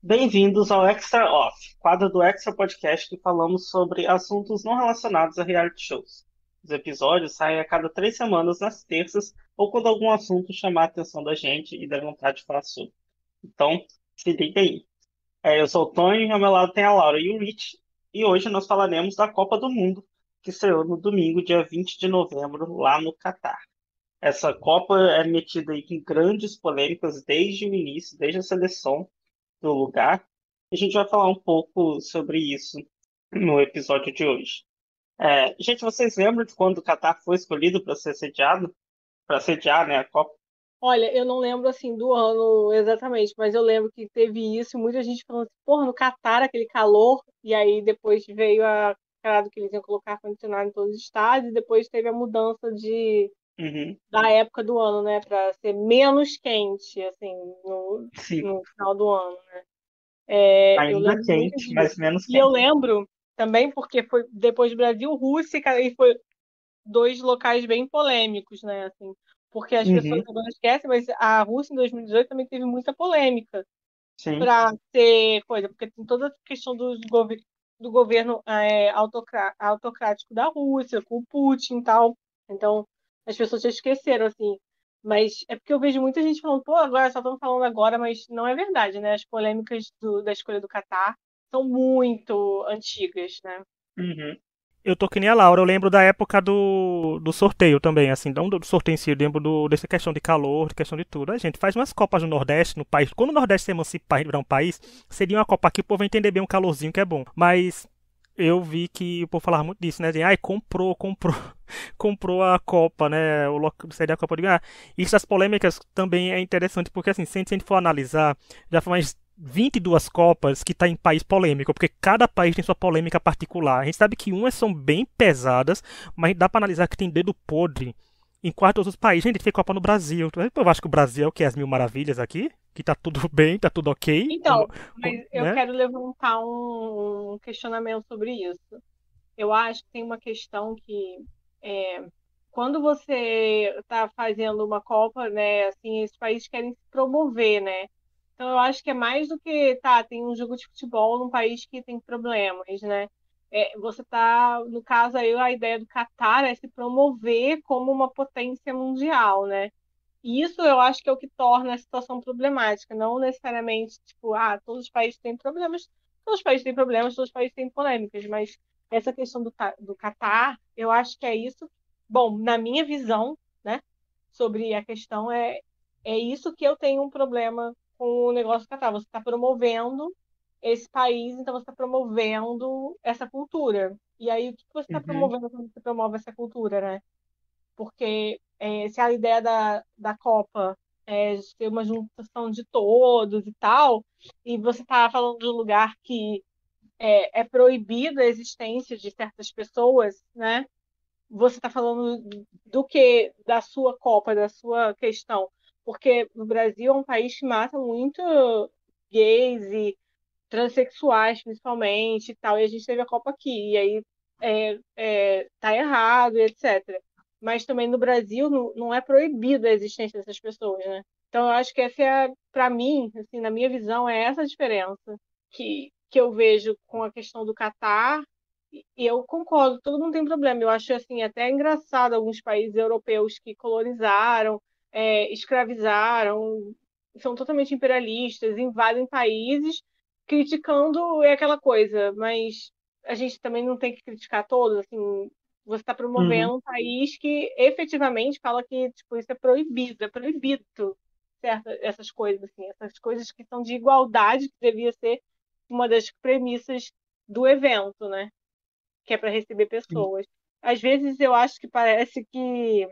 Bem-vindos ao Extra Off, quadro do Extra Podcast que falamos sobre assuntos não relacionados a reality shows. Os episódios saem a cada 3 semanas nas terças ou quando algum assunto chamar a atenção da gente e dá vontade de falar sobre. Então, se liga aí. Eu sou o Tony e ao meu lado tem a Laura e o Rich, e hoje nós falaremos da Copa do Mundo, que estreou no domingo, dia 20 de novembro, lá no Catar. Essa Copa é metida aí em grandes polêmicas desde o início, desde a seleção do lugar. A gente vai falar um pouco sobre isso no episódio de hoje. Gente, vocês lembram de quando o Catar foi escolhido para ser sediado? Para sediar, né, a Copa? Olha, eu não lembro assim do ano exatamente, mas eu lembro que teve isso, e muita gente falando assim, porra, no Catar aquele calor, e aí depois veio a parada que eles iam colocar ar-condicionado em todos os estádios, e depois teve a mudança Uhum, da época do ano, né, para ser menos quente, assim, sim, no final do ano. Eu ainda lembro muito quente, mas disso. menos E eu quente. lembro também porque foi depois do Brasil, Rússia, e foi dois locais bem polêmicos, né? Assim, porque as pessoas Uhum, não esquecem, mas a Rússia em 2018 também teve muita polêmica sim, para ter coisa, porque tem toda a questão do governo autocrático da Rússia, com o Putin e tal. Então, as pessoas já esqueceram, assim. Mas é porque eu vejo muita gente falando, pô, agora só estão falando agora, mas não é verdade, né? As polêmicas da escolha do Catar são muito antigas, né? uhum, Eu tô que nem a Laura, eu lembro da época do sorteio também, assim, não do sorteio em si, eu lembro dessa questão de calor, de questão de tudo. A gente faz umas Copas no Nordeste, no país. Quando o Nordeste se emancipar e virar um país, seria uma Copa aqui, o povo vai entender bem o calorzinho que é bom. Mas eu vi que o povo falava muito disso, né? De, ai, comprou a Copa, né? Seria a Copa de ganhar. Isso das polêmicas também é interessante, porque assim, se a gente for analisar, já foi mais 22 Copas que está em país polêmico, porque cada país tem sua polêmica particular. A gente sabe que umas são bem pesadas, mas dá para analisar que tem dedo podre em quase todos os países. Gente, tem Copa no Brasil. Eu acho que o Brasil é o que? As mil maravilhas aqui? Que tá tudo bem, tá tudo ok, Então, mas eu né? quero levantar um questionamento sobre isso. Eu acho que tem uma questão que é, quando você está fazendo uma Copa, né, assim, esses países querem se promover, né? Então eu acho que é mais do que, tá, tem um jogo de futebol num país que tem problemas, né? Você tá, no caso aí, a ideia do Catar é se promover como uma potência mundial, né? E isso eu acho que é o que torna a situação problemática, não necessariamente, tipo, todos os países têm problemas, todos os países têm problemas, todos os países têm polêmicas, mas essa questão do Catar, eu acho que é isso. Bom, na minha visão, né, sobre a questão, é isso que eu tenho um problema com o negócio do Catar. Você está promovendo esse país, então você está promovendo essa cultura. E aí, o que você está uhum, promovendo quando você promove essa cultura, né? Porque se a ideia da Copa é ser uma junção de todos e tal, e você está falando de um lugar que é proibido a existência de certas pessoas, né? Você está falando do que da sua Copa, da sua questão, porque o Brasil é um país que mata muito gays e transexuais, principalmente, e tal, e a gente teve a Copa aqui, e aí tá errado, e etc. Mas também no Brasil não é proibido a existência dessas pessoas, né? Então eu acho que essa é, para mim, assim, na minha visão, é essa a diferença que eu vejo com a questão do Catar, e eu concordo, todo mundo tem problema. Eu acho assim até engraçado alguns países europeus que colonizaram, escravizaram, são totalmente imperialistas, invadem países criticando é aquela coisa, mas a gente também não tem que criticar todos, assim, você está uhum. promovendo um país que efetivamente fala que tipo, isso é proibido essas coisas, assim, essas coisas que são de igualdade, que devia ser uma das premissas do evento, né? Que é para receber pessoas. Às vezes eu acho que parece que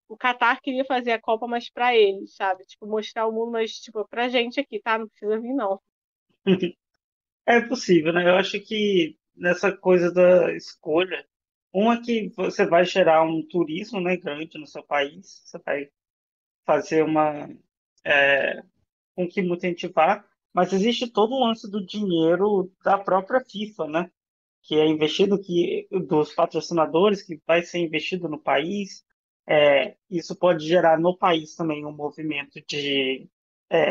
o Qatar queria fazer a Copa, mas para eles, sabe? Tipo, mostrar o mundo, mas tipo, pra gente aqui, tá? Não precisa vir, não. É possível, né? Eu acho que nessa coisa da escolha, uma que você vai gerar um turismo, né, grande no seu país, você vai fazer com que muita gente vá, mas existe todo um lance do dinheiro da própria FIFA, né? Que é investido dos patrocinadores que vai ser investido no país. Isso pode gerar no país também um movimento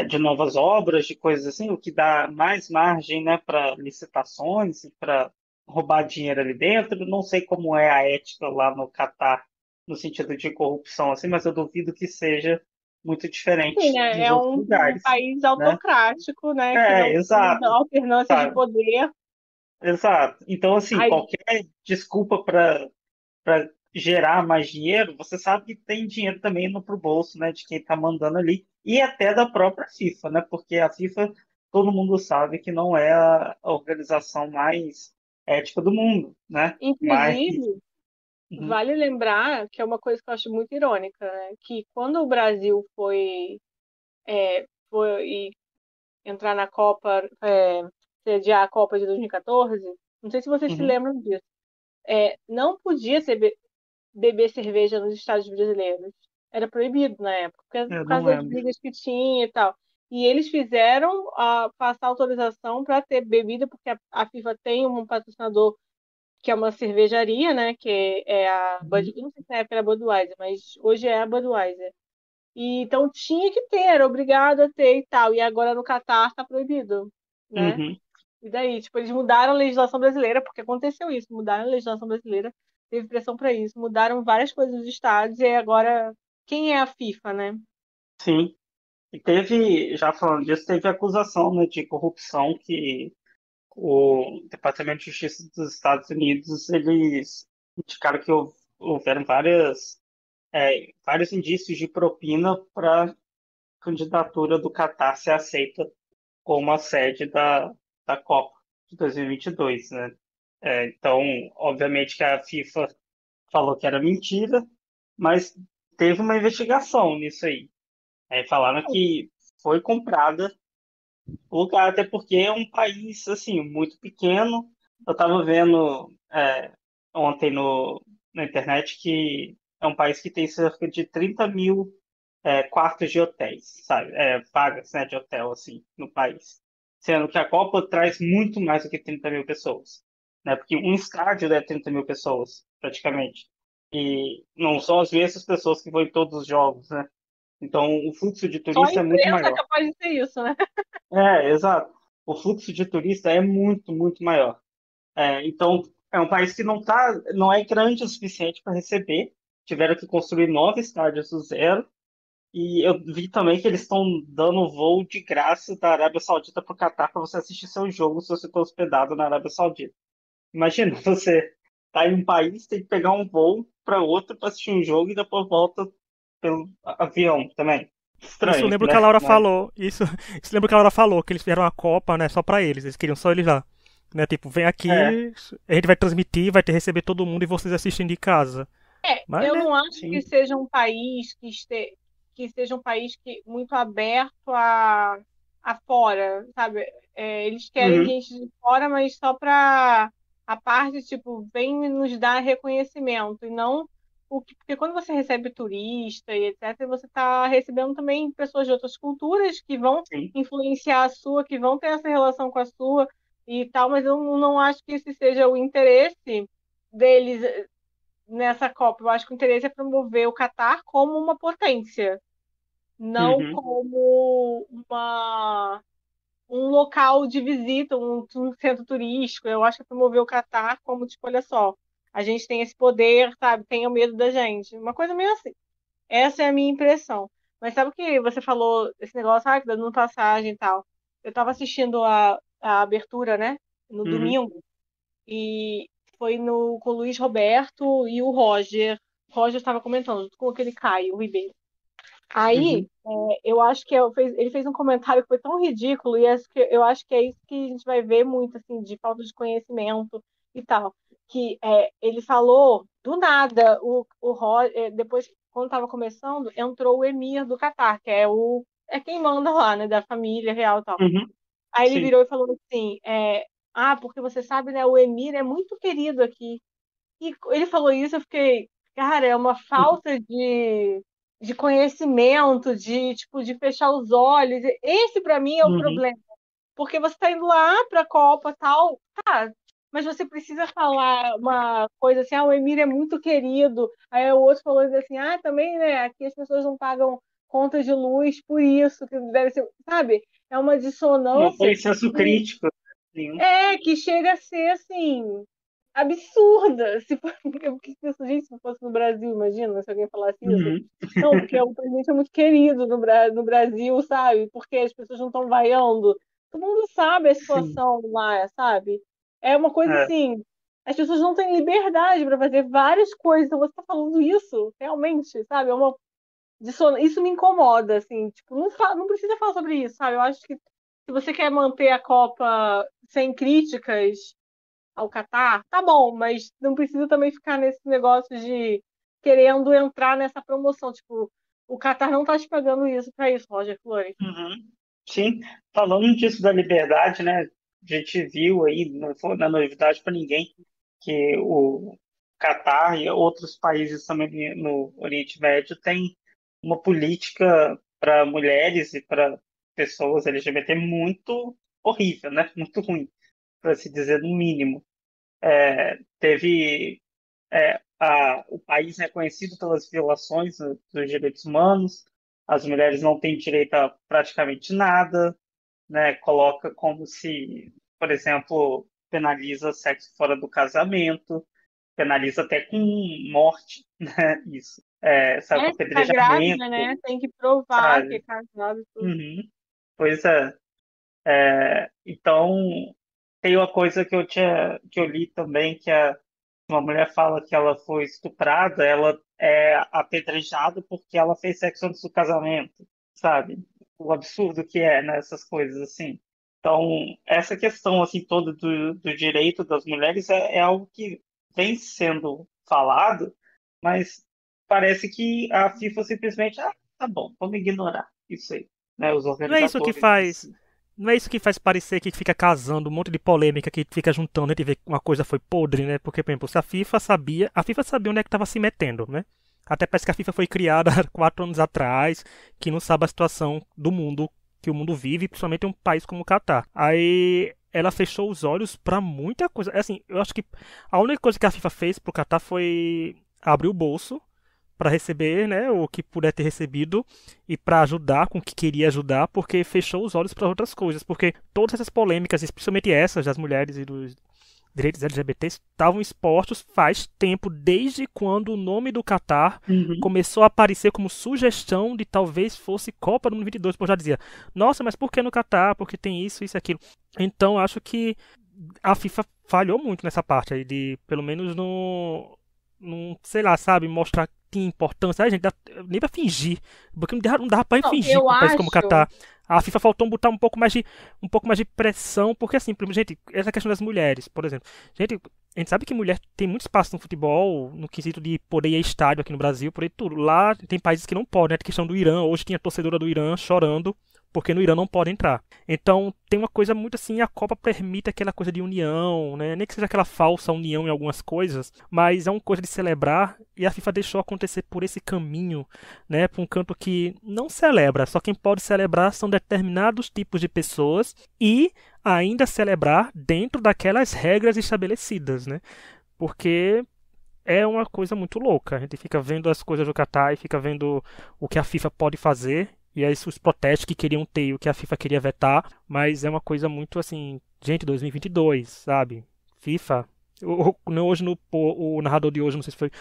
de novas obras, de coisas assim, o que dá mais margem, né, para licitações e para roubar dinheiro ali dentro. Não sei como é a ética lá no Catar, no sentido de corrupção, assim, mas eu duvido que seja muito Sim, diferente né? dos É outros um lugares, país né? autocrático, né? Que não tem Exato, alternância de sabe? poder. Exato. Então, assim, Aí, qualquer desculpa para gerar mais dinheiro, você sabe que tem dinheiro também no pro bolso, né, de quem está mandando ali e até da própria FIFA, né? Porque a FIFA, todo mundo sabe que não é a organização mais ética do mundo, né? Mas inclusive, uhum, vale lembrar que é uma coisa que eu acho muito irônica, né? Que quando o Brasil foi entrar na Copa, sediar a Copa de 2014, não sei se vocês se uhum, lembram disso, não podia beber cerveja nos estádios brasileiros. Era proibido na época, eu por não causa das lembro. brigas que tinha e tal. E eles fizeram passar autorização para ter bebida, porque a FIFA tem um patrocinador que é uma cervejaria, né? Que é a Uhum, não sei se na época era Budweiser, mas hoje é a Budweiser. E então tinha que ter, era obrigado a ter e tal. E agora no Catar está proibido, né? uhum. E daí, tipo, eles mudaram a legislação brasileira, porque aconteceu isso, mudaram a legislação brasileira, teve pressão para isso, mudaram várias coisas dos estados, e aí agora, quem é a FIFA, né? Sim. E teve, já falando disso, teve acusação, né, de corrupção que o Departamento de Justiça dos Estados Unidos, eles indicaram que houveram vários indícios de propina para a candidatura do Catar ser aceita como a sede da Copa de 2022, né? Então, obviamente que a FIFA falou que era mentira, mas teve uma investigação nisso aí. Falaram que foi comprada o lugar, até porque é um país, assim, muito pequeno. Eu estava vendo ontem na internet que é um país que tem cerca de 30 mil quartos de hotéis, sabe? Vagas, né, de hotel, assim, no país. Sendo que a Copa traz muito mais do que 30 mil pessoas, né? Porque um estádio é 30 mil pessoas, praticamente. E não são as mesmas pessoas que vão em todos os jogos, né? Então, o fluxo de Só a turista é muito imprensa é maior. capaz de ser isso, né? Exato. O fluxo de turista é muito, muito maior. Então, é um país que não é grande o suficiente para receber. Tiveram que construir 9 estádios do zero. E eu vi também que eles estão dando voo de graça da Arábia Saudita para o Catar para você assistir seu jogo se você for hospedado na Arábia Saudita. Imagina, você tá em um país, tem que pegar um voo para outro para assistir um jogo e depois volta pelo avião também. Isso Estranho, lembra o que a né? Laura Mas, falou. Isso lembra o que a Laura falou, que eles fizeram a Copa, né, só pra eles. Eles queriam só eles lá. Né, tipo, vem é, aqui, a gente vai transmitir, vai ter receber todo mundo e vocês assistem de casa. Mas, Eu né? não acho que sim. seja um país que seja um país muito aberto a fora, sabe? Eles querem Uhum, gente de fora, mas só para a parte, tipo, vem nos dar reconhecimento, e não porque quando você recebe turista e etc., você está recebendo também pessoas de outras culturas que vão sim. influenciar a sua, que vão ter essa relação com a sua e tal, mas eu não acho que esse seja o interesse deles nessa Copa. Eu acho que o interesse é promover o Catar como uma potência, não Uhum, como um local de visita, um centro turístico. Eu acho que é promover o Catar como, tipo, olha só, a gente tem esse poder, sabe? Tenha medo da gente. Uma coisa meio assim. Essa é a minha impressão. Mas sabe o que você falou, esse negócio, que dando passagem e tal. Eu tava assistindo a abertura, né? No uhum, domingo. E foi com o Luiz Roberto e o Roger. O Roger estava comentando, junto com aquele Caio Ribeiro. Aí, uhum, eu acho que ele fez um comentário que foi tão ridículo, e eu acho que é isso que a gente vai ver muito, assim, de falta de conhecimento e tal. Que ele falou, do nada, o Roger, depois, quando estava começando, entrou o Emir do Catar, que é quem manda lá, né, da família real e tal. uhum, Aí ele sim. virou e falou assim: porque você sabe, né? O Emir é muito querido aqui. E ele falou isso, eu fiquei, cara, é uma falta de conhecimento, de tipo, de fechar os olhos. Esse, para mim, é o Uhum, problema. Porque você tá indo lá pra Copa tal, tá, mas você precisa falar uma coisa assim, o Emir é muito querido. Aí o outro falou assim, também, né, aqui as pessoas não pagam conta de luz por isso, que deve ser, sabe? É uma Não dissonância tem senso crítico nenhum. que chega a ser assim absurda. Se for, eu penso, gente, se fosse no Brasil, imagina se alguém falasse isso. Uhum. Não, porque o presidente é muito querido no Brasil, sabe? Porque as pessoas não estão vaiando. Todo mundo sabe a Sim. situação lá, sabe? É uma coisa É. assim. As pessoas não têm liberdade para fazer várias coisas. Então você está falando isso, realmente, sabe? É uma isso me incomoda, assim. Tipo, não precisa falar sobre isso, sabe? Eu acho que se você quer manter a Copa sem críticas ao Catar, tá bom, mas não precisa também ficar nesse negócio de querendo entrar nessa promoção. Tipo, o Catar não tá te pagando isso pra isso, Roger Flores. Uhum. Sim, falando disso da liberdade, né? A gente viu aí, não foi na novidade para ninguém, que o Catar e outros países também no Oriente Médio têm uma política para mulheres e para pessoas LGBT muito horrível, né? Muito ruim, para se dizer no mínimo. Teve o país é conhecido pelas violações dos direitos humanos, as mulheres não têm direito a praticamente nada, né? Coloca como se, por exemplo, penaliza sexo fora do casamento, penaliza até com morte, né? Isso, sabe, com Se tá grávida, apedrejamento, né? Tem que provar que é sabe? casada e tudo. Uhum. Pois é. Então, tem uma coisa que eu li também, que uma mulher fala que ela foi estuprada, ela é apedrejada porque ela fez sexo antes do casamento, sabe? O absurdo que é, né, essas coisas assim. Então, essa questão assim toda do direito das mulheres é algo que vem sendo falado, mas parece que a FIFA simplesmente, tá bom, vamos ignorar isso aí, né, os Não é isso que organizadores em faz. si. Não é isso que faz parecer que fica casando um monte de polêmica que fica juntando, a gente vê que uma coisa foi podre, né? Porque, por exemplo, se a FIFA sabia onde é que estava se metendo, né? Até parece que a FIFA foi criada há 4 anos atrás, que não sabe a situação do mundo que o mundo vive, principalmente um país como o Catar. Aí ela fechou os olhos pra muita coisa. Assim, eu acho que a única coisa que a FIFA fez pro Catar foi abrir o bolso para receber, né, o que puder ter recebido e para ajudar com o que queria ajudar, porque fechou os olhos para outras coisas, porque todas essas polêmicas, especialmente essas das mulheres e dos direitos LGBTs, estavam expostos faz tempo, desde quando o nome do Catar Uhum. começou a aparecer como sugestão de talvez fosse Copa do Mundo 22, porque eu já dizia, nossa, mas por que no Catar? Porque tem isso, isso e aquilo. Então, acho que a FIFA falhou muito nessa parte aí, de, pelo menos no sei lá, sabe, mostrar que tinha importância. A gente nem pra fingir, porque não dava pra Não, fingir eu com um país como o acho. Catar. A FIFA faltou botar um pouco mais de pressão, porque assim, gente, essa questão das mulheres, por exemplo. A gente sabe que mulher tem muito espaço no futebol, no quesito de poder ir a estádio aqui no Brasil, por aí tudo. Lá tem países que não podem, né? A questão do Irã, hoje tinha torcedora do Irã chorando porque no Irã não pode entrar. Então tem uma coisa muito assim, a Copa permite aquela coisa de união, né? Nem que seja aquela falsa união em algumas coisas, mas é uma coisa de celebrar e a FIFA deixou acontecer por esse caminho, né? Para um canto que não celebra, só quem pode celebrar são determinados tipos de pessoas e ainda celebrar dentro daquelas regras estabelecidas, né? Porque é uma coisa muito louca. A gente fica vendo as coisas do Qatar e fica vendo o que a FIFA pode fazer. E aí os protestos que queriam ter e o que a FIFA queria vetar. Mas é uma coisa muito assim. Gente, 2022, sabe? FIFA. Hoje o narrador de hoje, não sei se foi.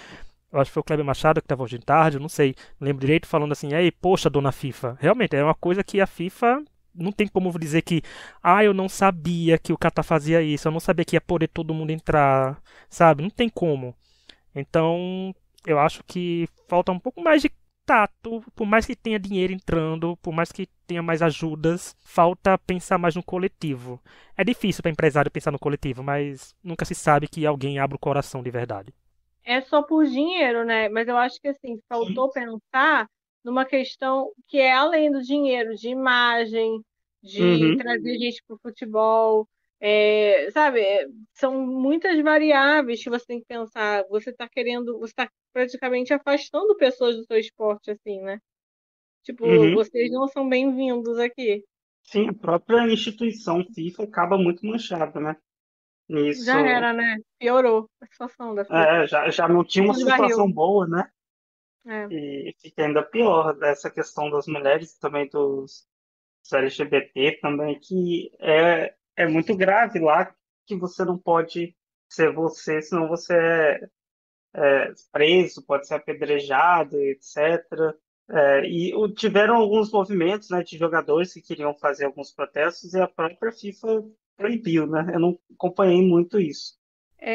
Eu acho que foi o Kleber Machado que estava hoje de tarde, eu não sei. Não lembro direito, falando assim: ei, poxa, dona FIFA. Realmente, é uma coisa que a FIFA. Não tem como dizer que, eu não sabia que o Qatar fazia isso, eu não sabia que ia poder todo mundo entrar, sabe? Não tem como. Então, eu acho que falta um pouco mais de tato, por mais que tenha dinheiro entrando, por mais que tenha mais ajudas, falta pensar mais no coletivo. É difícil para empresário pensar no coletivo, mas nunca se sabe que alguém abre o coração de verdade. É só por dinheiro, né? Mas eu acho que assim, Sim. faltou pensar numa questão que é além do dinheiro, de imagem, de Uhum. trazer gente para o futebol, sabe? São muitas variáveis que você tem que pensar. Você está praticamente afastando pessoas do seu esporte, assim, né? Tipo, Uhum. vocês não são bem-vindos aqui. Sim, a própria instituição FIFA acaba muito manchada, né? Já Nisso, era, né? Piorou a situação da FIFA. já não tinha uma Fundo de barril. situação boa, né? É. E fica ainda pior dessa questão das mulheres, também dos LGBT também, que é muito grave lá, que você não pode ser você, senão você é preso, pode ser apedrejado, etc. Tiveram alguns movimentos, né, de jogadores que queriam fazer alguns protestos e a própria FIFA proibiu, né? Eu não acompanhei muito isso.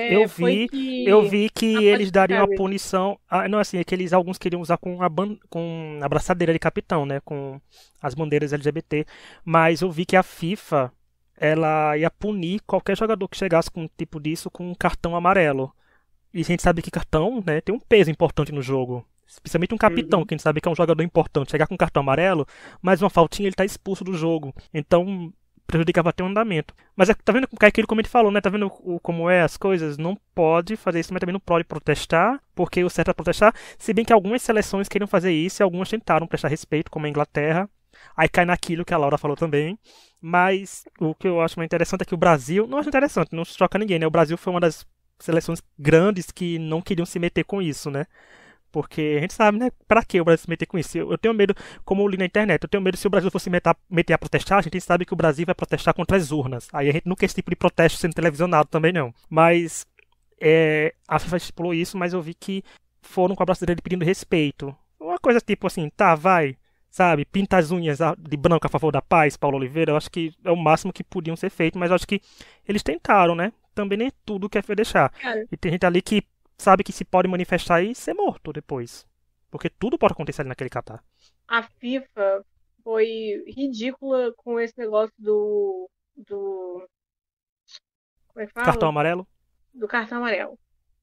Eu Foi vi, eu que. vi Ah, que pode eles dariam explicar, a Vitor. punição. Não, assim, é que eles alguns queriam usar com a braçadeira de capitão, né? Com as bandeiras LGBT. Mas eu vi que a FIFA ela ia punir qualquer jogador que chegasse com um tipo disso com um cartão amarelo. E a gente sabe que cartão, né, tem um peso importante no jogo. Especialmente um capitão, Uhum. que a gente sabe que é um jogador importante. Chegar com um cartão amarelo, mais uma faltinha, ele tá expulso do jogo. Então, prejudicava até o andamento. Mas tá vendo aquilo como ele falou, né? Tá vendo como é as coisas? Não pode fazer isso, mas também não pode protestar, porque o certo é protestar. Se bem que algumas seleções queriam fazer isso e algumas tentaram prestar respeito, como a Inglaterra. Aí cai naquilo que a Laura falou também. Mas o que eu acho mais interessante é que o Brasil. Não acho interessante, não choca ninguém, né? O Brasil foi uma das seleções grandes que não queriam se meter com isso, né? Porque a gente sabe, né? Pra que o Brasil se meter com isso? Eu tenho medo, como eu li na internet, eu tenho medo se o Brasil fosse meter a protestar, a gente sabe que o Brasil vai protestar contra as urnas. Aí a gente não quer esse tipo de protesto sendo televisionado também, não. Mas a FIFA estipulou isso, mas eu vi que foram com a braçadeira pedindo respeito. Uma coisa tipo assim, tá, vai, sabe, pinta as unhas de branco a favor da paz, Paulo Oliveira, eu acho que é o máximo que podiam ser feito, mas eu acho que eles tentaram, né? Também nem tudo quer deixar. Cara, E tem gente ali que sabe que se pode manifestar e ser morto depois. Porque tudo pode acontecer ali naquele Catar. a FIFA foi ridícula com esse negócio do. Como é que Cartão fala? amarelo? Do cartão amarelo.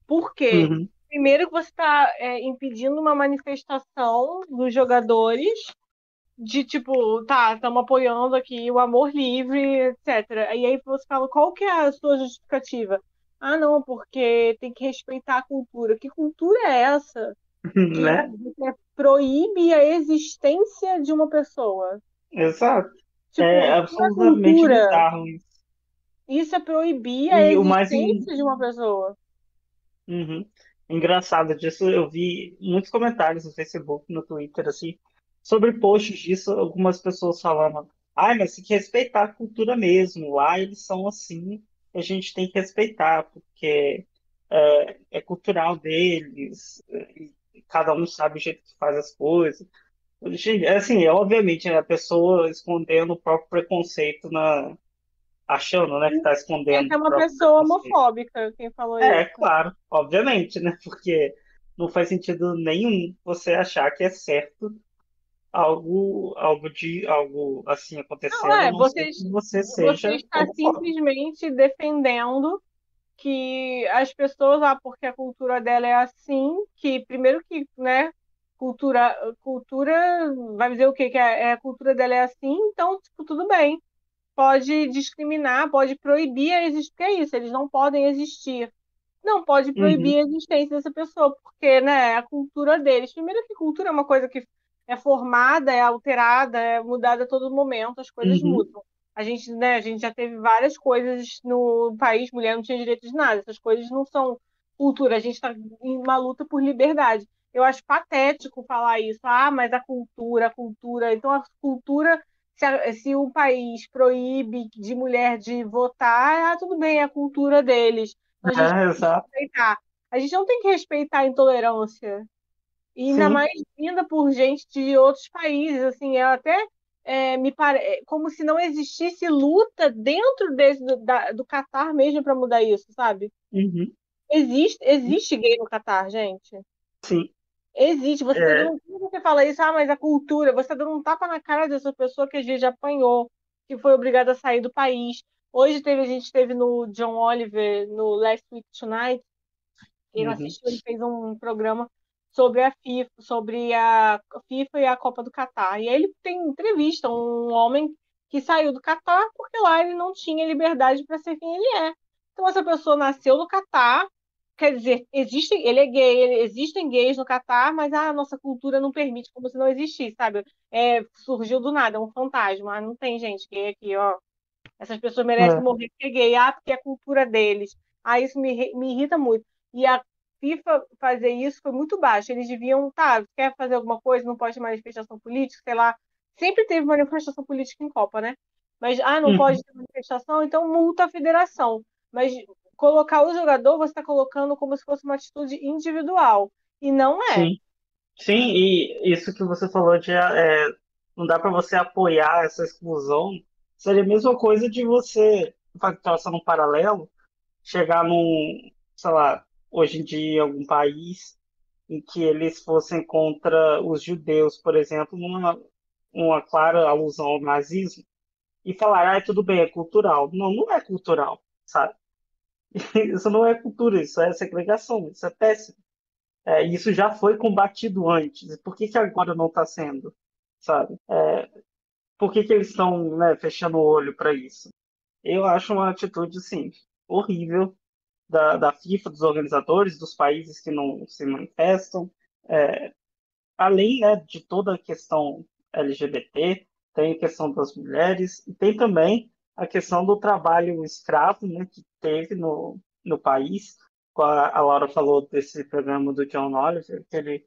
Por quê? Uhum. Primeiro que você está impedindo uma manifestação dos jogadores de tipo, tá, estamos apoiando aqui o amor livre, etc. E aí você fala, qual que é a sua justificativa? Ah, não, porque tem que respeitar a cultura. Que cultura é essa que Né? você proíbe a existência de uma pessoa? Exato. É Tipo, que é absolutamente cultura? bizarro isso. Isso é proibir a E o mais existência de uma pessoa. Uhum. Engraçado disso, eu vi muitos comentários no Facebook, no Twitter, assim, sobre posts disso, algumas pessoas falando, ai, mas tem que respeitar a cultura mesmo, lá eles são assim, a gente tem que respeitar, porque é cultural deles, e cada um sabe o jeito que faz as coisas. Gente, assim, obviamente, né, a pessoa escondendo o próprio preconceito achando, né, que está Essa escondendo é o uma próprio pessoa preconceito. homofóbica, quem falou É, isso. claro, obviamente, né? Porque não faz sentido nenhum você achar que é certo algo assim Não, acontecendo, a não ser que você você seja está homofóbico. simplesmente defendendo que as pessoas, porque a cultura dela é assim, que primeiro que, né, cultura vai dizer o quê? Que a cultura dela é assim, então, tipo, tudo bem. Pode discriminar, pode proibir a existência, porque é isso, eles não podem existir. Não pode Uhum, proibir a existência dessa pessoa, porque, né, é a cultura deles. Primeiro que cultura é uma coisa que é formada, é alterada, é mudada a todo momento, as coisas uhum, mudam. A gente já teve várias coisas no país, mulher não tinha direito de nada. Essas coisas não são cultura, a gente está em uma luta por liberdade. Eu acho patético falar isso. Ah, mas a cultura. Então, a cultura, se o país proíbe de mulher de votar, tudo bem, é a cultura deles. Então, a gente exato. respeitar. A gente não tem que respeitar a intolerância. E ainda Sim, mais vinda por gente de outros países, assim, como se não existisse luta dentro do Catar mesmo para mudar isso, sabe? uhum, Existe gay no Catar, gente. sim. Existe. Você tá É, dando, quando você fala isso, mas a cultura, você está dando um tapa na cara dessa pessoa que às vezes já apanhou, que foi obrigada a sair do país. A gente teve no John Oliver, no Last Week Tonight. Quem não uhum, assistiu, ele fez um programa sobre a FIFA, sobre a FIFA e a Copa do Catar. E aí ele tem entrevista um homem que saiu do Catar porque lá ele não tinha liberdade para ser quem ele é. Então essa pessoa nasceu no Catar, quer dizer, ele é gay, existem gays no Catar, mas a nossa cultura não permite, como se não existisse, sabe? Surgiu do nada, é um fantasma. Não tem gente gay aqui, ó. Essas pessoas merecem é, morrer porque é gay, porque é a cultura deles. Isso me irrita muito. E a FIFA fazer isso foi muito baixo. Eles deviam, tá, quer fazer alguma coisa, não pode ter manifestação política, sei lá. Sempre teve manifestação política em Copa, né? Mas, não pode Uhum. ter manifestação, então multa a federação. Mas colocar o jogador, você está colocando como se fosse uma atitude individual. E não é. Sim. Sim, e isso que você falou de não dá para você apoiar essa exclusão, seria a mesma coisa de você, traçando um paralelo, chegar num, sei lá, hoje em dia, em algum país em que eles fossem contra os judeus, por exemplo, numa uma clara alusão ao nazismo, e falar, tudo bem, é cultural. Não, não é cultural, sabe? Isso não é cultura, isso é segregação, isso é péssimo. Isso já foi combatido antes. Por que que agora não está sendo, sabe? Por que que eles estão, né, fechando o olho para isso? Eu acho uma atitude, sim, horrível da FIFA, dos organizadores, dos países que não se manifestam. Além, né, de toda a questão LGBT, tem a questão das mulheres e tem também a questão do trabalho escravo, né, que teve no país. A Laura falou desse programa do John Oliver, que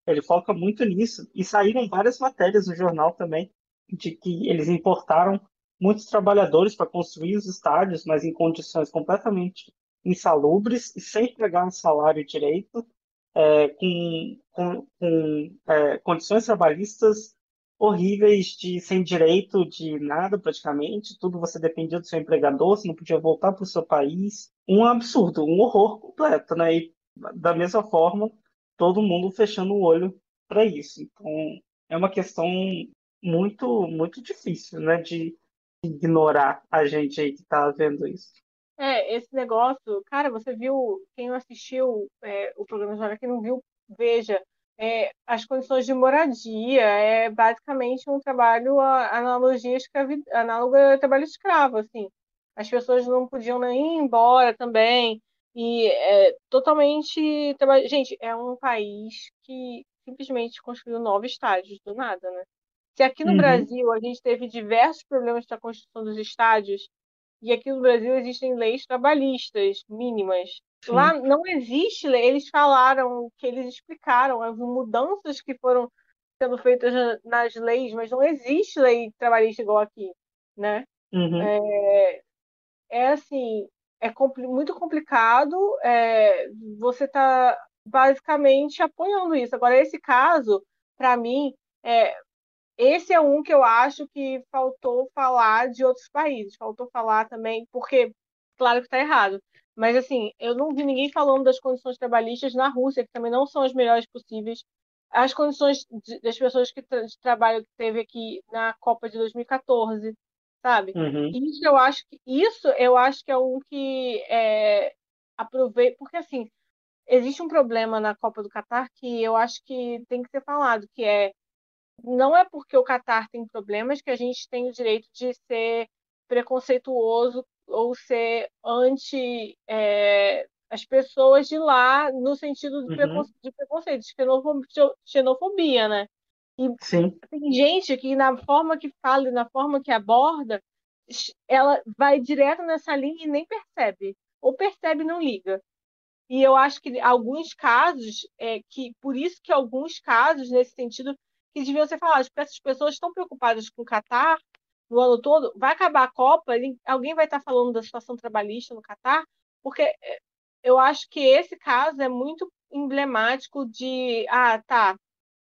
ele foca muito nisso. E saíram várias matérias no jornal também de que eles importaram muitos trabalhadores para construir os estádios, mas em condições completamente insalubres e sem pagar um salário direito, com condições trabalhistas horríveis, de sem direito de nada praticamente, tudo você dependia do seu empregador, você não podia voltar para o seu país. Um absurdo, um horror completo, né? E da mesma forma, todo mundo fechando o olho para isso. Então, é uma questão muito, muito difícil, né, de ignorar a gente aí que está vendo isso. Esse negócio, cara, você viu, quem não assistiu o programa de hora, quem não viu, veja, as condições de moradia, é basicamente um trabalho, análogo a trabalho escravo, assim. As pessoas não podiam nem ir embora também, e totalmente, gente, é um país que simplesmente construiu 9 estádios do nada, né? Se aqui no Uhum, Brasil a gente teve diversos problemas com a construção dos estádios, e aqui no Brasil existem leis trabalhistas mínimas. Lá sim. não existe lei. Eles falaram que eles explicaram as mudanças que foram sendo feitas nas leis, mas não existe lei trabalhista igual aqui, né? Uhum, É assim, muito complicado. Você está basicamente apoiando isso. Agora, esse caso, para mim, é, esse é um que eu acho que faltou falar de outros países. Faltou falar também, porque, claro que está errado. Mas, assim, eu não vi ninguém falando das condições trabalhistas na Rússia, que também não são as melhores possíveis. As condições das pessoas de trabalho que teve aqui na Copa de 2014, sabe? uhum, Isso eu acho que é um que aproveita, porque assim, existe um problema na Copa do Catar que eu acho que tem que ser falado, que não é porque o Catar tem problemas que a gente tem o direito de ser preconceituoso ou ser anti as pessoas de lá no sentido uhum, de preconceito, de xenofobia, né? E sim. tem gente que na forma que fala e na forma que aborda, ela vai direto nessa linha e nem percebe. Ou percebe e não liga. E eu acho que alguns casos, por isso que alguns casos, nesse sentido, que deviam ser falados, porque essas pessoas estão preocupadas com o Catar no ano todo, vai acabar a Copa, alguém vai estar falando da situação trabalhista no Catar, porque eu acho que esse caso é muito emblemático de, tá,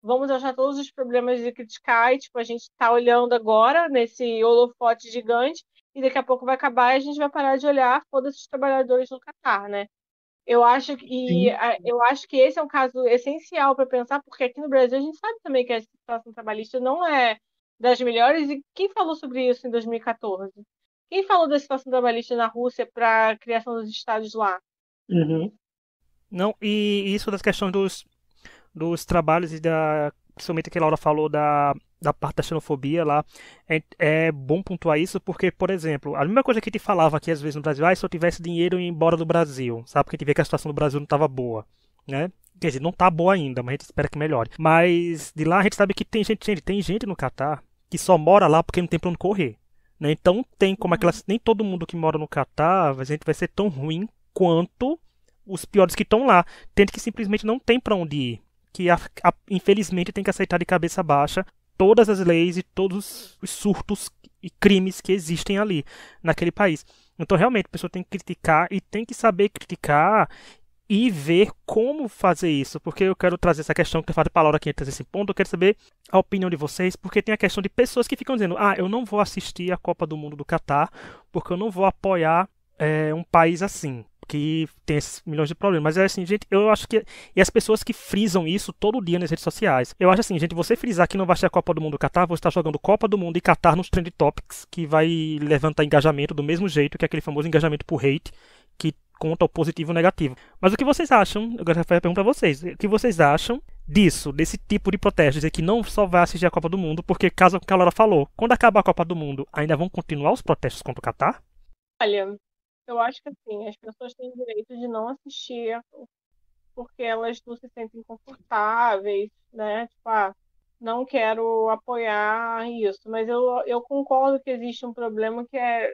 vamos achar todos os problemas de criticar, e tipo, a gente está olhando agora nesse holofote gigante, e daqui a pouco vai acabar e a gente vai parar de olhar, foda-se os trabalhadores no Catar, né? Sim. Eu acho que esse é um caso essencial para pensar, porque aqui no Brasil a gente sabe também que a situação trabalhista não é das melhores. E quem falou sobre isso em 2014? Quem falou da situação trabalhista na Rússia para a criação dos estádios lá? Uhum. Não, e isso das questões dos trabalhos e principalmente que a Laura falou da parte da xenofobia lá, é bom pontuar isso porque, por exemplo, a mesma coisa que a gente falava aqui às vezes no Brasil, se eu tivesse dinheiro eu ia embora do Brasil, sabe? Porque a gente vê que a situação do Brasil não estava boa, né? Quer dizer, não tá boa ainda, mas a gente espera que melhore. Mas de lá a gente sabe que tem gente no Catar que só mora lá porque não tem pra onde correr, né? Então tem como Uhum. nem todo mundo que mora no Catar, a gente vai ser tão ruim quanto os piores que estão lá, tendo que simplesmente não tem para onde ir. Que infelizmente tem que aceitar de cabeça baixa todas as leis e todos os surtos e crimes que existem ali, naquele país. Então, realmente, a pessoa tem que criticar e tem que saber criticar e ver como fazer isso, porque eu quero trazer essa questão que eu falei para a Laura aqui antes desse ponto, eu quero saber a opinião de vocês, porque tem a questão de pessoas que ficam dizendo, eu não vou assistir a Copa do Mundo do Catar, porque eu não vou apoiar um país assim, que tem esses milhões de problemas. Mas é assim, gente, eu acho que... E as pessoas que frisam isso todo dia nas redes sociais. Eu acho assim, gente, você frisar que não vai ser a Copa do Mundo do Catar, você está jogando Copa do Mundo e Catar nos Trend Topics, que vai levantar engajamento do mesmo jeito que aquele famoso engajamento por hate, que conta o positivo e o negativo. Mas o que vocês acham? Eu quero fazer a pergunta a vocês. O que vocês acham disso, desse tipo de protesto? Dizer que não só vai assistir a Copa do Mundo, porque, caso o que a Laura falou, quando acabar a Copa do Mundo, ainda vão continuar os protestos contra o Catar? Olha, eu acho que assim, as pessoas têm o direito de não assistir porque elas não se sentem confortáveis, né? Tipo, não quero apoiar isso. Mas eu concordo que existe um problema que é,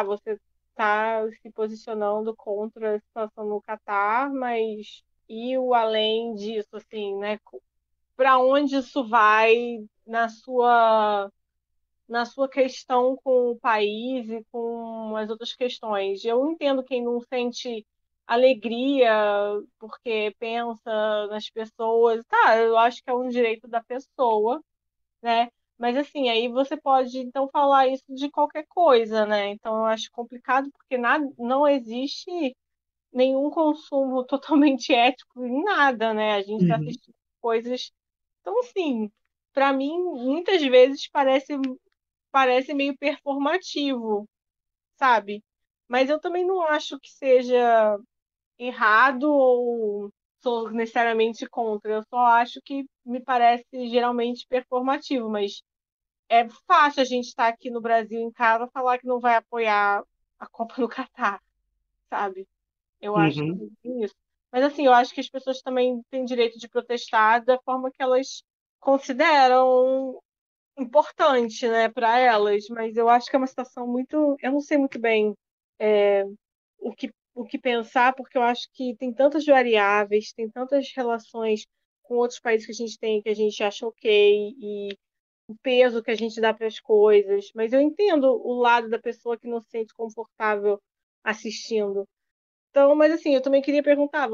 você tá se posicionando contra a situação no Catar, mas e o além disso, assim, né? Para onde isso vai na sua questão com o país e com as outras questões? Eu entendo quem não sente alegria porque pensa nas pessoas. Eu acho que é um direito da pessoa, né? Mas assim, aí você pode então falar isso de qualquer coisa, né? Então eu acho complicado porque não existe nenhum consumo totalmente ético em nada, né? A gente está Uhum. assistindo coisas. Então, assim, para mim, muitas vezes parece meio performativo, sabe? Mas eu também não acho que seja errado ou sou necessariamente contra. Eu só acho que me parece geralmente performativo, mas é fácil a gente estar aqui no Brasil em casa falar que não vai apoiar a Copa no Catar, sabe? Eu acho que Uhum. é isso. Mas assim, eu acho que as pessoas também têm direito de protestar da forma que elas consideram importante, né, para elas. Mas eu acho que é uma situação muito, eu não sei muito bem o que pensar, porque eu acho que tem tantas variáveis, tem tantas relações com outros países que a gente tem que a gente acha ok e o peso que a gente dá para as coisas. Mas eu entendo o lado da pessoa que não se sente confortável assistindo. Então, mas assim, eu também queria perguntar,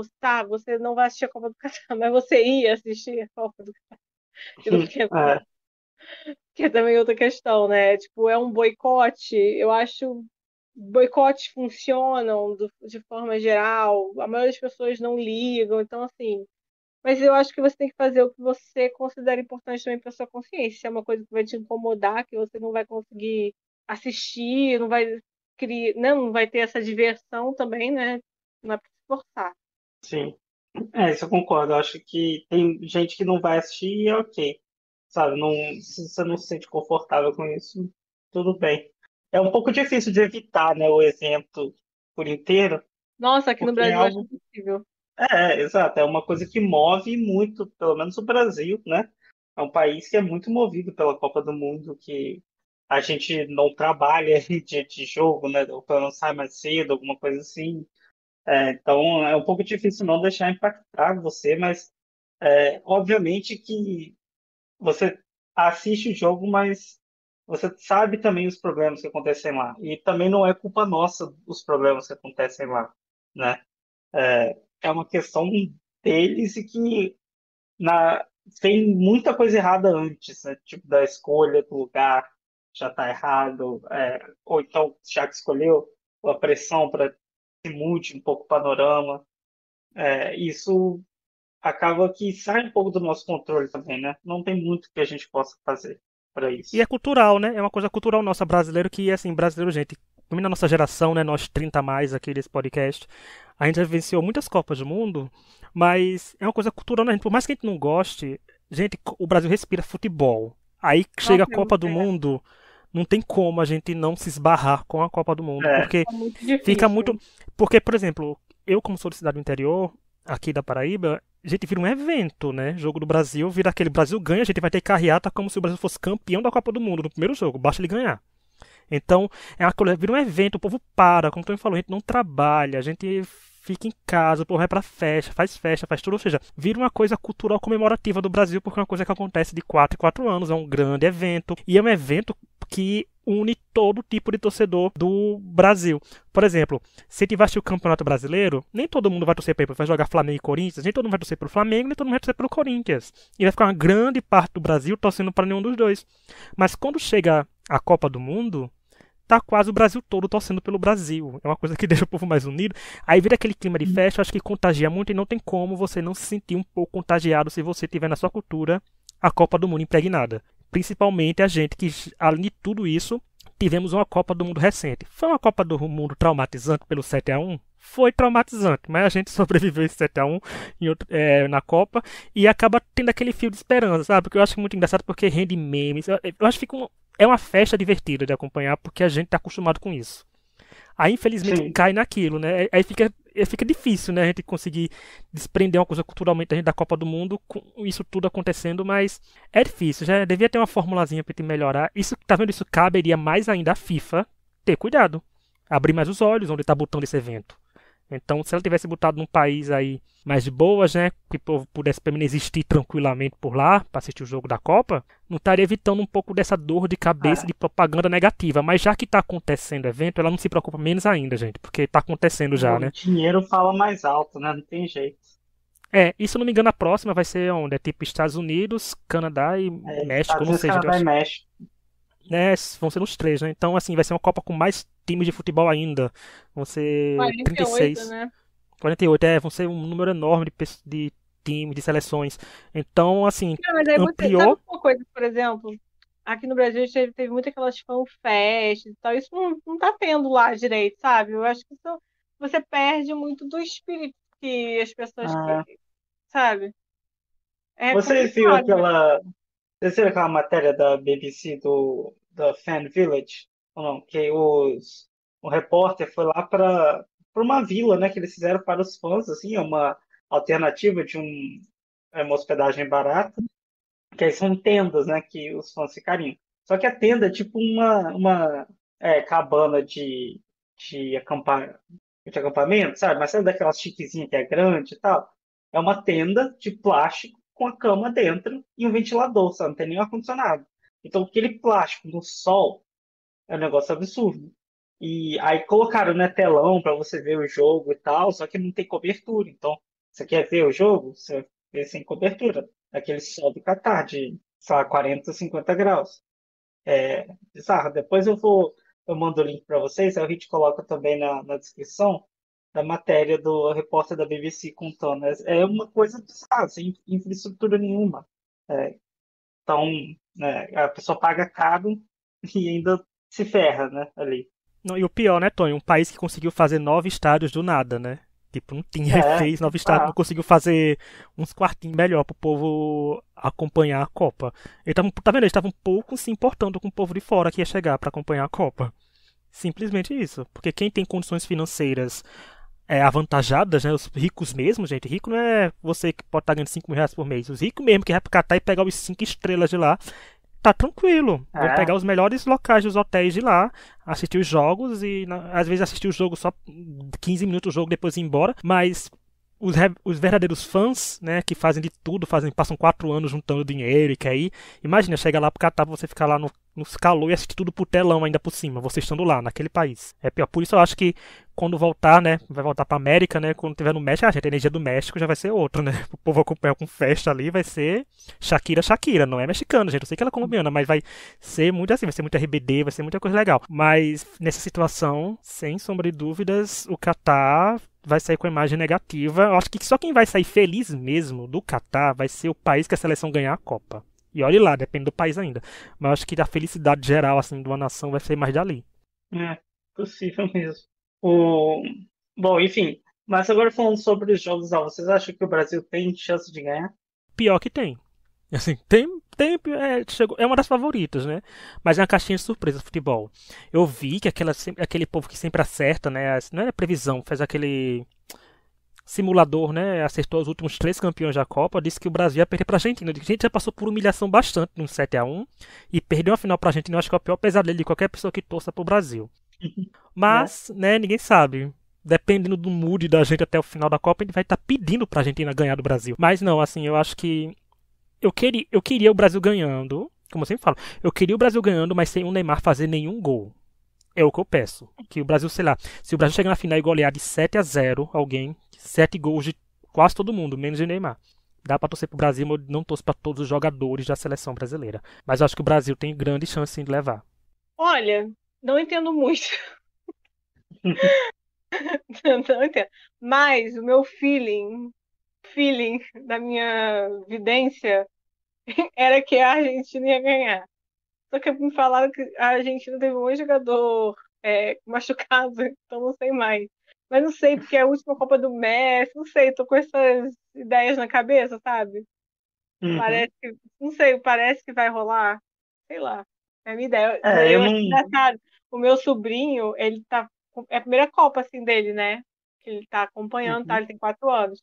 você não vai assistir a Copa do Catar, mas você ia assistir a Copa do Catar? Eu não fiquei É, que é também outra questão, né? Tipo, é um boicote. Eu acho boicotes funcionam de forma geral. A maioria das pessoas não ligam, então assim. Mas eu acho que você tem que fazer o que você considera importante também para sua consciência. Se é uma coisa que vai te incomodar, que você não vai conseguir assistir, não vai criar, não vai ter essa diversão também, né? Não é para se forçar. sim. Isso eu concordo. Eu acho que tem gente que não vai assistir e é ok. Sabe? Não, se você não se sente confortável com isso, tudo bem. É um pouco difícil de evitar, né, o evento por inteiro, Nossa, aqui no porque é Brasil eu acho algo. impossível. Exato. É uma coisa que move muito, pelo menos o Brasil, né? É um país que é muito movido pela Copa do Mundo, que a gente não trabalha em dia de jogo, né? Ou pelo menos sai mais cedo, alguma coisa assim. Então é um pouco difícil não deixar impactar você, mas obviamente que você assiste o jogo, mas você sabe também os problemas que acontecem lá. E também não é culpa nossa os problemas que acontecem lá, né? É uma questão deles e que na, tem muita coisa errada antes, né? Tipo, da escolha do lugar já está errado, ou então, já que escolheu, a pressão para que mude um pouco o panorama. Isso acaba que sai um pouco do nosso controle também, né? Não tem muito que a gente possa fazer para E é isso. cultural, né? É uma coisa cultural nossa, brasileiro, que, assim, brasileiro, gente, também na nossa geração, né, nós 30 a mais aqui desse podcast, a gente já venceu muitas Copas do Mundo, mas é uma coisa cultural, né? Por mais que a gente não goste, gente, o Brasil respira futebol. Aí chega Nossa, a Copa do Mundo, não tem como a gente não se esbarrar com a Copa do Mundo, É, porque é muito fica muito... difícil. Porque, por exemplo, eu como sou de cidade do interior, aqui da Paraíba, a gente vira um evento, né? Jogo do Brasil, vira aquele Brasil ganha, a gente vai ter carreata como se o Brasil fosse campeão da Copa do Mundo no primeiro jogo, basta ele ganhar. Então, é uma coisa, vira um evento, o povo para, como tu me falou, a gente não trabalha, a gente fica em casa, o povo vai pra festa, faz tudo, ou seja, vira uma coisa cultural comemorativa do Brasil, porque é uma coisa que acontece de 4 em 4 anos, é um grande evento, e é um evento que une todo tipo de torcedor do Brasil. Por exemplo, se tivesse o Campeonato Brasileiro, nem todo mundo vai torcer para ele, vai jogar Flamengo e Corinthians, nem todo mundo vai torcer pelo Flamengo, nem todo mundo vai torcer pelo Corinthians. E vai ficar uma grande parte do Brasil torcendo para nenhum dos dois. Mas quando chega a Copa do Mundo, tá quase o Brasil todo torcendo pelo Brasil. É uma coisa que deixa o povo mais unido. Aí vira aquele clima de festa, eu acho que contagia muito e não tem como você não se sentir um pouco contagiado se você tiver na sua cultura a Copa do Mundo impregnada. Principalmente a gente que, além de tudo isso, tivemos uma Copa do Mundo recente. Foi uma Copa do Mundo traumatizante pelo 7-1? Foi traumatizante, mas a gente sobreviveu esse 7-1 na Copa e acaba tendo aquele fio de esperança, sabe? Porque eu acho muito engraçado porque rende memes. Eu acho que é uma festa divertida de acompanhar porque a gente está acostumado com isso. Aí, infelizmente, Sim. cai naquilo, né? Aí fica difícil, né? A gente conseguir desprender uma coisa culturalmente da gente da Copa do Mundo com isso tudo acontecendo, mas é difícil. Já devia ter uma formulazinha pra gente melhorar. Isso, tá vendo? Isso caberia mais ainda à FIFA ter cuidado. Abrir mais os olhos onde tá botando esse evento. Então, se ela tivesse botado num país aí mais de boas, né, que o povo pudesse pelo menos existir tranquilamente por lá, para assistir o jogo da Copa, não estaria evitando um pouco dessa dor de cabeça de propaganda negativa. Mas já que está acontecendo o evento, ela não se preocupa menos ainda, gente, porque está acontecendo já, né? O dinheiro fala mais alto, né? Não tem jeito. E se eu não me engano, a próxima vai ser onde? É tipo Estados Unidos, Canadá e México, Estados não Unidos, sei, gente. Canadá e México. Né, vão ser os três, né? Então, assim, vai ser uma Copa com mais times de futebol ainda. Vão ser 48, 36. né? 48, vão ser um número enorme de times, de seleções. Então, assim, Não, mas aí você sabe ampliou. uma coisa, por exemplo, aqui no Brasil teve muito aquelas fanfests e tal, isso não tá tendo lá direito, sabe? Eu acho que isso, você perde muito do espírito que as pessoas Ah, querem, sabe? É você viu complicado, né? aquela, você viu aquela matéria da BBC da Fan Village? Ou não? Que o repórter foi lá para uma vila, né? Que eles fizeram para os fãs, assim, é uma alternativa de uma hospedagem barata. Que aí são tendas, né, que os fãs ficariam. Só que a tenda é tipo uma cabana de acampamento, sabe? Mas sabe daquelas chiquezinha que é grande e tal? É uma tenda de plástico com a cama dentro e um ventilador, sabe? Não tem nem ar-condicionado. Então aquele plástico no sol é um negócio absurdo. E aí colocaram, né, telão para você ver o jogo e tal, só que não tem cobertura. Então, você quer ver o jogo? Você vê sem cobertura. Aquele sol do Catar de, sei lá, 40, 50 graus. É bizarro. Depois eu mando o link para vocês, aí a gente coloca também na descrição da matéria do repórter da BBC contando. É uma coisa bizarra, sem infraestrutura nenhuma. É, então, né, a pessoa paga caro e ainda se ferra, né, ali. Não, e o pior, né, Tony? Um país que conseguiu fazer 9 estádios do nada, né? Tipo, não tinha, É, fez 9 estádios, não tá. conseguiu fazer uns quartinhos melhor pro povo acompanhar a Copa. Tá vendo? Eles estavam um pouco se importando com o povo de fora que ia chegar pra acompanhar a Copa. Simplesmente isso. Porque quem tem condições financeiras avantajadas, né? Os ricos mesmo, gente. Rico não é você que pode estar ganhando 5 mil reais por mês. Os ricos mesmo que vai pro Catar e pegar os 5 estrelas de lá. Tá tranquilo. Vão É, pegar os melhores locais dos hotéis de lá, assistir os jogos e às vezes assistir o jogo só 15 minutos do jogo depois ir embora. Mas os verdadeiros fãs, né, que fazem de tudo, passam 4 anos juntando dinheiro e quer ir. Imagina, chega lá pro Catar pra você ficar lá nos calor e assistir tudo por telão ainda por cima, você estando lá, naquele país. É pior. Por isso eu acho que quando voltar, né, vai voltar pra América, né, quando tiver no México, gente, a energia do México já vai ser outra, né? O povo acompanhar com festa ali, vai ser Shakira, não é mexicana, gente, eu sei que ela é colombiana, mas vai ser muito assim, vai ser muito RBD, vai ser muita coisa legal. Mas nessa situação, sem sombra de dúvidas, o Catar vai sair com a imagem negativa. Eu acho que só quem vai sair feliz mesmo do Catar vai ser o país que a seleção ganhar a Copa. E olhe lá, depende do país ainda. Mas eu acho que a felicidade geral assim de uma nação vai ser mais dali. possível mesmo. O, bom, enfim. Mas agora falando sobre os jogos, vocês acham que o Brasil tem chance de ganhar? Pior que tem. Assim, é uma das favoritas, né? Mas é uma caixinha de surpresa futebol. Eu vi que aquele povo que sempre acerta, né? Não é previsão, faz aquele simulador, né? Acertou os últimos 3 campeões da Copa, disse que o Brasil ia perder pra Argentina. A gente já passou por humilhação bastante no 7-1 e perdeu a final pra Argentina. Eu acho que é o pior pesadelo de qualquer pessoa que torça pro Brasil. Né? Mas, né, ninguém sabe. dependendo do mood da gente até o final da Copa, ele vai estar pedindo pra Argentina ganhar do Brasil. Mas não, assim, eu acho que eu queria o Brasil ganhando, como eu sempre falo, eu queria o Brasil ganhando, mas sem o Neymar fazer nenhum gol. É o que eu peço. Que o Brasil, sei lá, se o Brasil chegar na final e golear de 7-0 alguém, 7 gols de quase todo mundo, menos de Neymar. Dá pra torcer pro Brasil, mas eu não torço pra todos os jogadores da seleção brasileira. Mas eu acho que o Brasil tem grande chance sim, de levar. Olha, não entendo muito. Não entendo. Mas o meu feeling da minha vidência era que a Argentina ia ganhar. Só que me falaram que a Argentina teve um jogador machucado, então não sei mais. Mas não sei, porque é a última Copa do Messi, não sei, tô com essas ideias na cabeça, sabe? Uhum. Parece que, não sei, parece que vai rolar. Sei lá. É a minha ideia. É, eu Eu não. acho engraçado. O meu sobrinho, ele tá. É a primeira Copa, assim, dele, né? Que ele tá acompanhando, tá? Uhum. Ele tem 4 anos.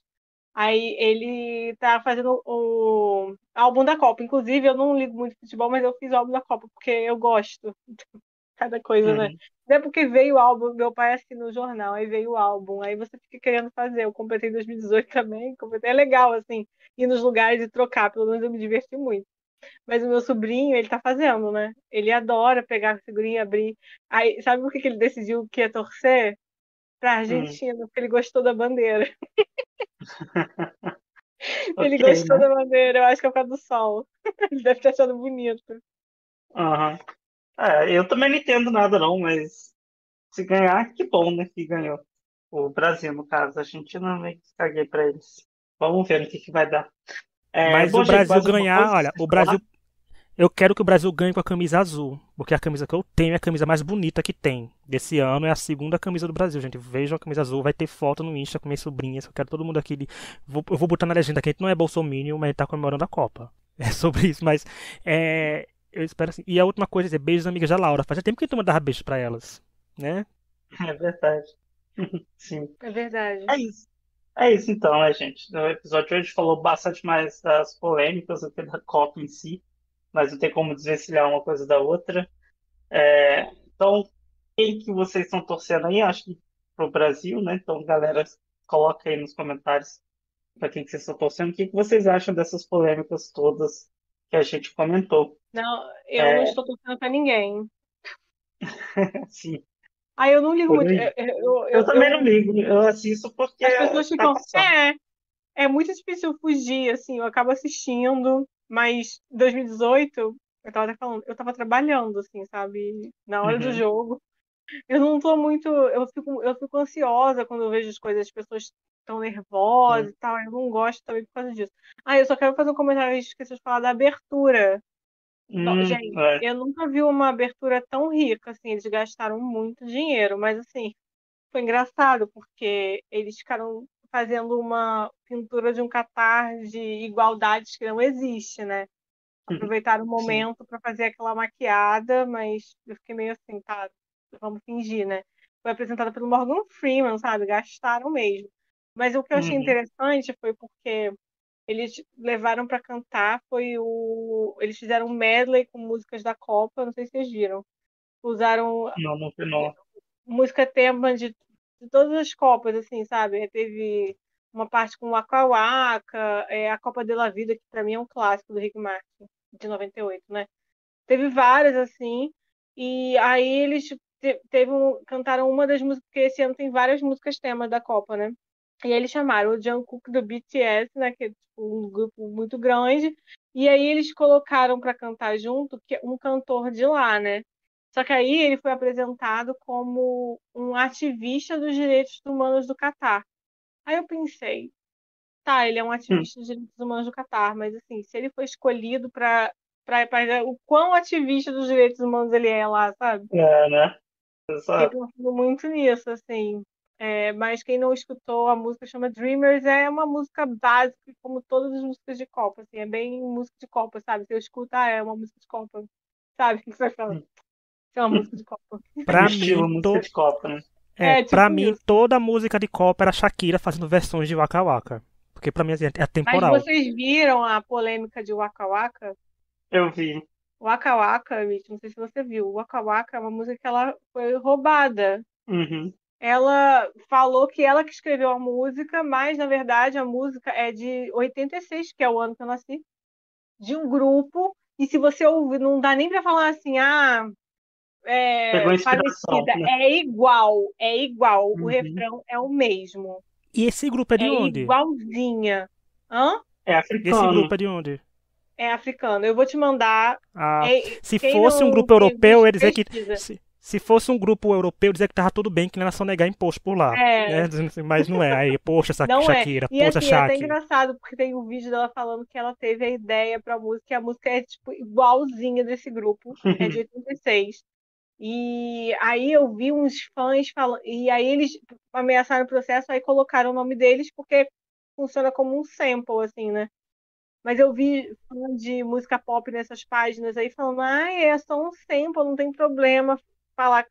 Aí ele tá fazendo o álbum da Copa. Inclusive, eu não ligo muito futebol, mas eu fiz o álbum da Copa, porque eu gosto. Cada coisa, né? Uhum. Não é porque veio o álbum, meu pai assina o jornal, aí veio o álbum, aí você fica querendo fazer. Eu completei em 2018 também, completei. É legal, assim, ir nos lugares e trocar, pelo menos eu me diverti muito. Mas o meu sobrinho, ele tá fazendo, né? Ele adora pegar a figurinha e abrir. Aí, sabe por que que ele decidiu que ia torcer? Pra Uhum. Argentina, porque ele gostou da bandeira. Ele Ok, gostou né? da bandeira, eu acho que é por causa do sol. Ele deve ter achado bonito. Aham. É, eu também não entendo nada, não, mas se ganhar, que bom, né? Que ganhou. O Brasil, no caso. A Argentina, meio que caguei pra eles. Vamos ver no que vai dar. É, Mas bom, o gente, Brasil mais alguma ganhar, coisa que olha, vocês o falar? Brasil. Eu quero que o Brasil ganhe com a camisa azul, porque a camisa que eu tenho é a camisa mais bonita que tem. Desse ano é a segunda camisa do Brasil, gente. Vejam a camisa azul, vai ter foto no Insta com minhas sobrinhas. Eu quero todo mundo aqui. Eu vou botar na legenda que a gente não é bolsominion, mas a gente tá comemorando a Copa. É sobre isso, mas eu espero assim. E a última coisa é dizer beijos, amigas da Laura. Fazia tempo que a gente não mandava beijos pra elas, né? É verdade. Sim. É verdade. É isso. É isso então, né, gente? No episódio de hoje falou bastante mais das polêmicas do que da Copa em si, mas não tem como desvencilhar uma coisa da outra. Então, quem que vocês estão torcendo aí? Acho que pro Brasil, né? Então, galera, coloca aí nos comentários para quem que vocês estão torcendo. O que que vocês acham dessas polêmicas todas que a gente comentou? Não, eu não É, estou torcendo pra ninguém. sim, Aí eu não ligo por muito. aí. Eu também não ligo, eu assisto porque As pessoas tá ficam. passando. É muito difícil eu fugir, assim, eu acabo assistindo, mas 2018, eu tava até falando, eu tava trabalhando, assim, sabe? Na hora do Uhum, jogo. Eu não tô muito. Eu fico ansiosa quando eu vejo as coisas, as pessoas estão nervosas sim. e tal. Eu não gosto também por causa disso. Ah, eu só quero fazer um comentário, eu esqueci de falar da abertura. Gente, É. eu nunca vi uma abertura tão rica, assim, eles gastaram muito dinheiro, mas assim, foi engraçado, porque eles ficaram fazendo uma pintura de um catar de igualdades que não existe, né? Aproveitaram o Sim. momento para fazer aquela maquiada, mas eu fiquei meio assim, tá, vamos fingir, né? Foi apresentada pelo Morgan Freeman, sabe? Gastaram mesmo. Mas o que eu achei Uhum. interessante foi porque eles levaram para cantar, eles fizeram um medley com músicas da Copa, não sei se vocês viram. Usaram Não, não, não. música tema de todas as Copas, assim, sabe? Teve uma parte com o Waka Waka, a Copa de la Vida, que pra mim é um clássico do Rick Martin, de 98, né? Teve várias, assim, e aí eles cantaram uma das músicas, porque esse ano tem várias músicas temas da Copa, né? E aí eles chamaram o Jungkook do BTS, né, que é tipo, um grupo muito grande, e aí eles colocaram para cantar junto um cantor de lá, né? Só que aí ele foi apresentado como um ativista dos direitos humanos do Catar. Aí eu pensei, tá, ele é um Hum. ativista dos direitos humanos do Catar, mas assim, se ele foi escolhido para o quão ativista dos direitos humanos ele é lá, sabe? É, né? Fiquei Exato. pensando muito nisso, assim. Mas quem não escutou, a música chama Dreamers, é uma música básica, como todas as músicas de Copa, assim, é bem música de Copa, sabe? Você escuta, é uma música de Copa, sabe? O que você vai falar? Hum. É uma música de Copa. O Pra mim, estilo música de Copa, né? É, pra tipo mim, isso. toda música de Copa era Shakira fazendo versões de Waka Waka. Porque pra mim assim, é Mas atemporal. vocês viram a polêmica de Waka Waka? Eu vi. Waka Waka, Mitch, não sei se você viu. Waka Waka é uma música que ela foi roubada. Uhum. ela falou que ela que escreveu a música, mas na verdade a música é de 86, que é o ano que eu nasci, de um grupo. E se você ouvir, não dá nem para falar assim, Pegou inspiração, parecida. né? É igual. O Uhum. refrão é o mesmo. E esse grupo é de É onde? igualzinha. Hã? É Esse grupo africano. é de onde? É africano. Eu vou te mandar. Ah, se Quem fosse um não grupo tem, europeu, eu ia dizer que. pesquisa. Se fosse um grupo europeu, eu ia dizer que tava tudo bem, que não era só negar imposto por lá. Né? É, Mas não é. Aí, poxa, não é. Shakira, E poxa, assim, é até Shaki. engraçado, porque tem um vídeo dela falando que ela teve a ideia pra música, e a música é tipo igualzinha desse grupo, é de 86. E aí eu vi uns fãs falando, e aí eles ameaçaram o processo, aí colocaram o nome deles, porque funciona como um sample, assim, né? Mas eu vi fã de música pop nessas páginas aí falando, é só um sample, não tem problema falar.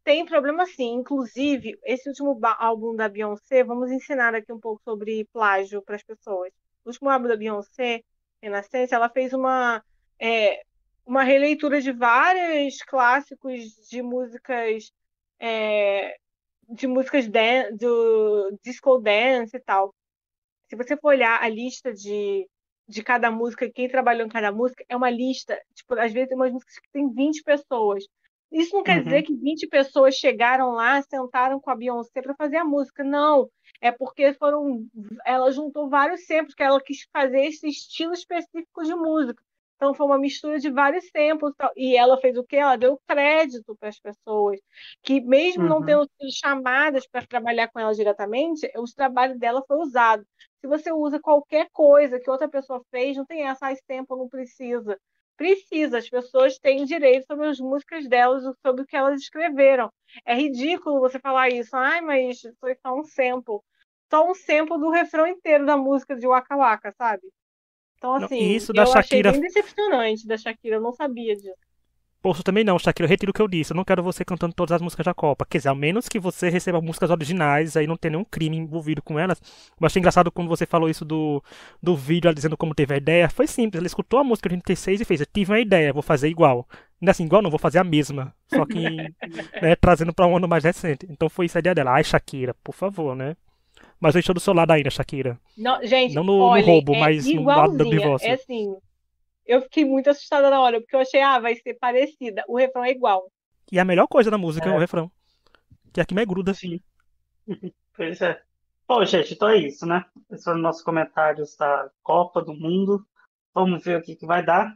Tem problema sim. Inclusive, esse último álbum da Beyoncé, vamos ensinar aqui um pouco sobre plágio para as pessoas. O último álbum da Beyoncé, Renascença, ela fez é, uma releitura de vários clássicos é, de músicas do disco dance e tal. Se você for olhar a lista de cada música, quem trabalhou em cada música, é uma lista, tipo, às vezes tem umas músicas que tem 20 pessoas. Isso não quer dizer Uhum. que 20 pessoas chegaram lá, sentaram com a Beyoncé para fazer a música. Não, é porque ela juntou vários samples, que ela quis fazer esse estilo específico de música. Então foi uma mistura de vários samples. E ela fez o quê? Ela deu crédito para as pessoas, que mesmo não Uhum. tendo sido chamadas para trabalhar com ela diretamente, o trabalho dela foi usado. Se você usa qualquer coisa que outra pessoa fez, não tem essa, esse tempo não precisa. Precisa, as pessoas têm direito sobre as músicas delas, sobre o que elas escreveram. É ridículo você falar isso. Ai, mas foi só um sample. Só um sample do refrão inteiro da música de Waka Waka, sabe? Então, Não, e assim, isso da eu achei Shakira. bem decepcionante da Shakira, eu não sabia disso. Poxa, também não, Shakira, eu retiro o que eu disse. Eu não quero você cantando todas as músicas da Copa. Quer dizer, a menos que você receba músicas originais, aí não tem nenhum crime envolvido com elas. Eu achei engraçado quando você falou isso do vídeo, ela dizendo como teve a ideia. Foi simples, ela escutou a música de 86 e fez: eu tive uma ideia, vou fazer igual. Ainda assim, igual não, vou fazer a mesma. Só que, né, trazendo pra um ano mais recente. Então foi isso a ideia dela. Ai, Shakira, por favor, né? Mas eu estou do seu lado ainda, Shakira. Não, gente, Não no olhem, roubo, é mas no lado do igualzinha. É divórcio. assim, eu fiquei muito assustada na hora, porque eu achei, vai ser parecida. O refrão é igual. E a melhor coisa da música é o É, refrão, que é a que mais gruda. sim. Pois é. Bom, gente, então é isso, né? Esses foram nossos comentários da Copa do Mundo. Vamos ver o que vai dar.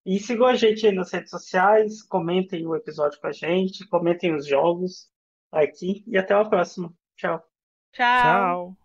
E sigam a gente aí nas redes sociais, comentem o episódio com a gente, comentem os jogos aqui e até a próxima. Tchau. Tchau. Tchau.